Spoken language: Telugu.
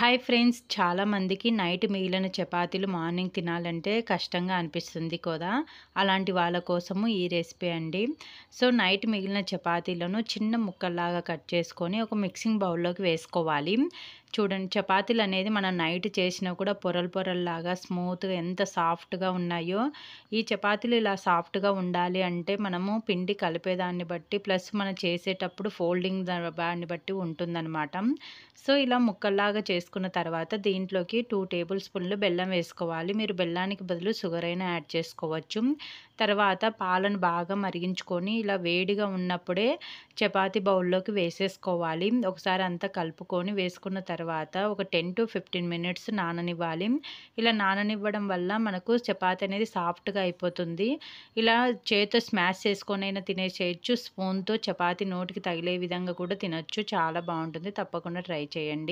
హాయ్ ఫ్రెండ్స్, చాలామందికి నైట్ మిగిలిన చపాతీలు మార్నింగ్ తినాలంటే కష్టంగా అనిపిస్తుంది కదా. అలాంటి వాళ్ళ కోసము ఈ రెసిపీ అండి. సో నైట్ మిగిలిన చపాతీలను చిన్న ముక్కల్లాగా కట్ చేసుకొని ఒక మిక్సింగ్ బౌల్లోకి వేసుకోవాలి. చూడండి, చపాతీలు అనేది మనం నైట్ చేసినా కూడా పొరలు పొరల్లాగా స్మూత్గా ఎంత సాఫ్ట్గా ఉన్నాయో. ఈ చపాతీలు ఇలా సాఫ్ట్గా ఉండాలి అంటే మనము పిండి కలిపేదాన్ని బట్టి ప్లస్ మనం చేసేటప్పుడు ఫోల్డింగ్ దాన్ని బట్టి ఉంటుందన్నమాట. సో ఇలా ముక్కల్లాగా చేసుకున్న తర్వాత దీంట్లోకి 2 టేబుల్ స్పూన్లు బెల్లం వేసుకోవాలి. మీరు బెల్లానికి బదులు షుగర్ అయినా యాడ్ చేసుకోవచ్చు. తర్వాత పాలను బాగా మరిగించుకొని ఇలా వేడిగా ఉన్నప్పుడే చపాతీ బౌల్లోకి వేసేసుకోవాలి. ఒకసారి అంతా కలుపుకొని వేసుకున్న తర్వాత ఒక 10-15 మినిట్స్ నాననివ్వాలి. ఇలా నాననివ్వడం వల్ల మనకు చపాతీ అనేది సాఫ్ట్గా అయిపోతుంది. ఇలా చేత్తో స్మాష్ చేసుకొనైనా తినేసేయచ్చు. స్పూన్తో చపాతీ నోటికి తగిలే విధంగా కూడా తినొచ్చు. చాలా బాగుంటుంది. తప్పకుండా ట్రై చేయండి.